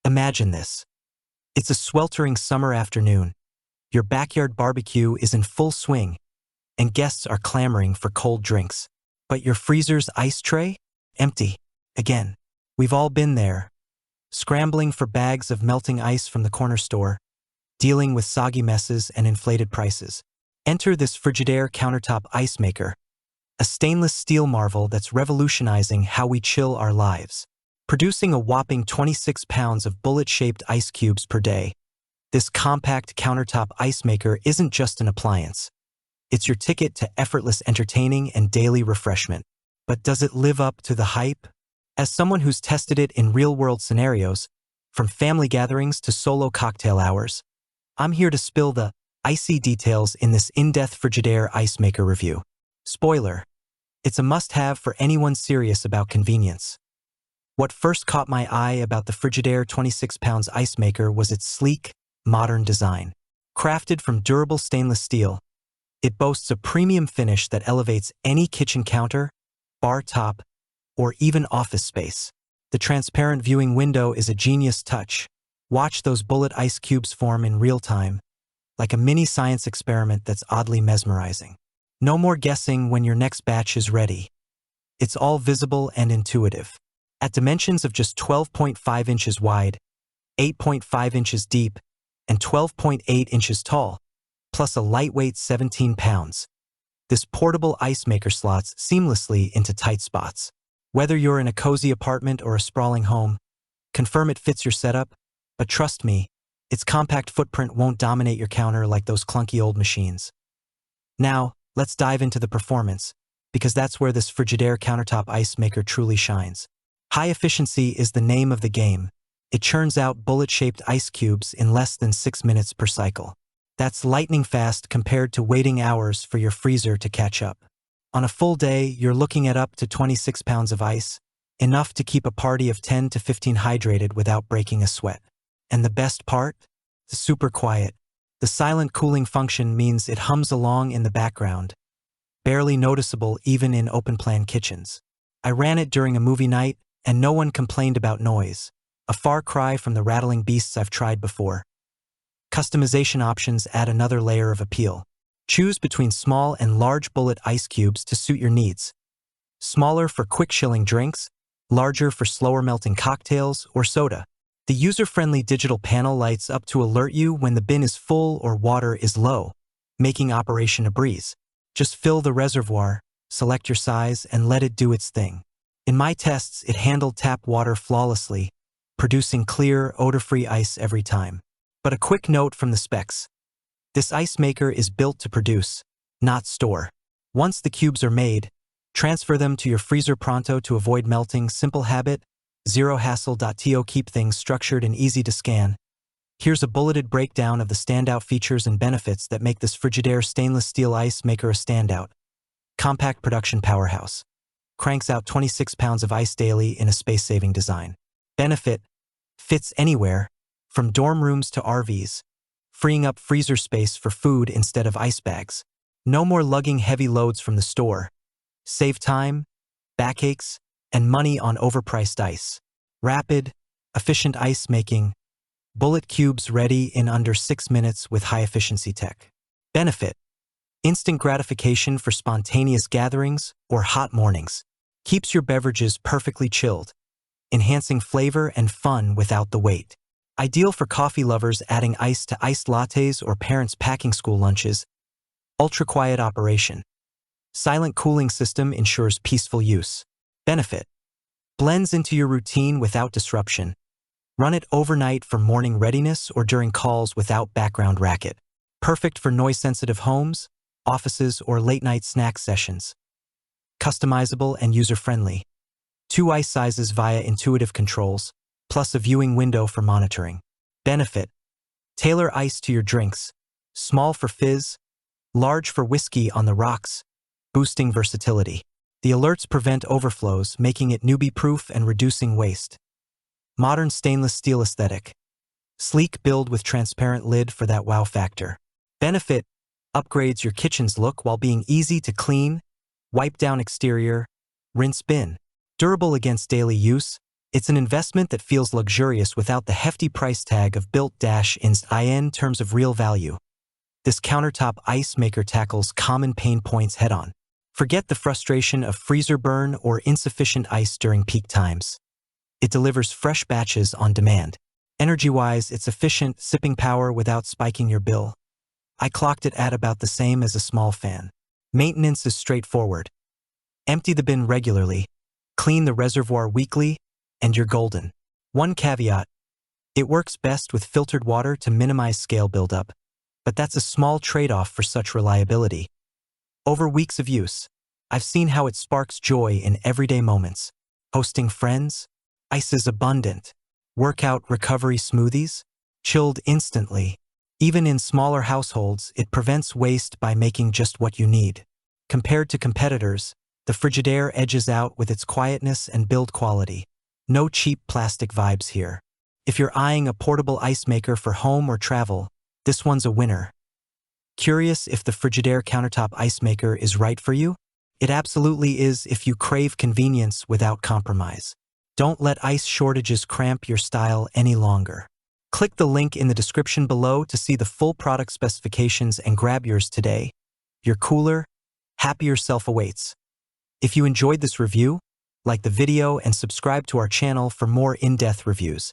Imagine this. It's a sweltering summer afternoon. Your backyard barbecue is in full swing, and guests are clamoring for cold drinks. But your freezer's ice tray? Empty. Again. We've all been there, scrambling for bags of melting ice from the corner store, dealing with soggy messes and inflated prices. Enter this Frigidaire Countertop Ice Maker, a stainless steel marvel that's revolutionizing how we chill our lives. Producing a whopping 26 pounds of bullet-shaped ice cubes per day, this compact countertop ice maker isn't just an appliance. It's your ticket to effortless entertaining and daily refreshment. But does it live up to the hype? As someone who's tested it in real-world scenarios, from family gatherings to solo cocktail hours, I'm here to spill the icy details in this in-depth Frigidaire Ice Maker review. Spoiler: it's a must-have for anyone serious about convenience. What first caught my eye about the Frigidaire 26 pounds ice maker was its sleek, modern design. Crafted from durable stainless steel, it boasts a premium finish that elevates any kitchen counter, bar top, or even office space. The transparent viewing window is a genius touch. Watch those bullet ice cubes form in real time, like a mini science experiment that's oddly mesmerizing. No more guessing when your next batch is ready. It's all visible and intuitive. At dimensions of just 12.5 inches wide, 8.5 inches deep, and 12.8 inches tall, plus a lightweight 17 pounds, this portable ice maker slots seamlessly into tight spots. Whether you're in a cozy apartment or a sprawling home, confirm it fits your setup, but trust me, its compact footprint won't dominate your counter like those clunky old machines. Now, let's dive into the performance, because that's where this Frigidaire Countertop Ice Maker truly shines. High efficiency is the name of the game. It churns out bullet-shaped ice cubes in less than 6 minutes per cycle. That's lightning fast compared to waiting hours for your freezer to catch up. On a full day, you're looking at up to 26 pounds of ice, enough to keep a party of 10 to 15 hydrated without breaking a sweat. And the best part? The super quiet. The silent cooling function means it hums along in the background, barely noticeable even in open-plan kitchens. I ran it during a movie night, and no one complained about noise, a far cry from the rattling beasts I've tried before. Customization options add another layer of appeal. Choose between small and large bullet ice cubes to suit your needs. Smaller for quick-chilling drinks, larger for slower-melting cocktails or soda. The user-friendly digital panel lights up to alert you when the bin is full or water is low, making operation a breeze. Just fill the reservoir, select your size, and let it do its thing. In my tests, it handled tap water flawlessly, producing clear, odor-free ice every time. But a quick note from the specs. This ice maker is built to produce, not store. Once the cubes are made, transfer them to your freezer pronto to avoid melting. Simple habit, zero hassle. Keep things structured and easy to scan. Here's a bulleted breakdown of the standout features and benefits that make this Frigidaire stainless steel ice maker a standout. Compact production powerhouse. Cranks out 26 pounds of ice daily in a space-saving design. Benefit: fits anywhere, from dorm rooms to RVs, freeing up freezer space for food instead of ice bags. No more lugging heavy loads from the store. Save time, backaches, and money on overpriced ice. Rapid, efficient ice making. Bullet cubes ready in under 6 minutes with high-efficiency tech. Benefit: instant gratification for spontaneous gatherings or hot mornings. Keeps your beverages perfectly chilled, enhancing flavor and fun without the wait. Ideal for coffee lovers adding ice to iced lattes or parents packing school lunches. Ultra-quiet operation. Silent cooling system ensures peaceful use. Benefit: blends into your routine without disruption. Run it overnight for morning readiness or during calls without background racket. Perfect for noise-sensitive homes, offices, or late-night snack sessions. Customizable and user-friendly. 2 ice sizes via intuitive controls, plus a viewing window for monitoring. Benefit: tailor ice to your drinks. Small for fizz, large for whiskey on the rocks, boosting versatility. The alerts prevent overflows, making it newbie-proof and reducing waste. Modern stainless steel aesthetic. Sleek build with transparent lid for that wow factor. Benefit: upgrades your kitchen's look while being easy to clean, wipe down exterior, rinse bin. Durable against daily use, It's an investment that feels luxurious without the hefty price tag of built-in terms of real value. This countertop ice maker tackles common pain points head-on. Forget the frustration of freezer burn or insufficient ice during peak times. It delivers fresh batches on demand. Energy-wise, it's efficient, sipping power without spiking your bill. I clocked it at about the same as a small fan. Maintenance is straightforward. Empty the bin regularly, clean the reservoir weekly, and you're golden. One caveat: it works best with filtered water to minimize scale buildup, but that's a small trade-off for such reliability. Over weeks of use, I've seen how it sparks joy in everyday moments. Hosting friends, ice is abundant. Workout recovery smoothies, chilled instantly. Even in smaller households, it prevents waste by making just what you need. Compared to competitors, the Frigidaire edges out with its quietness and build quality. No cheap plastic vibes here. If you're eyeing a portable ice maker for home or travel, this one's a winner. Curious if the Frigidaire Countertop Ice Maker is right for you? It absolutely is if you crave convenience without compromise. Don't let ice shortages cramp your style any longer. Click the link in the description below to see the full product specifications and grab yours today. Your cooler, happier self awaits. If you enjoyed this review, like the video and subscribe to our channel for more in-depth reviews.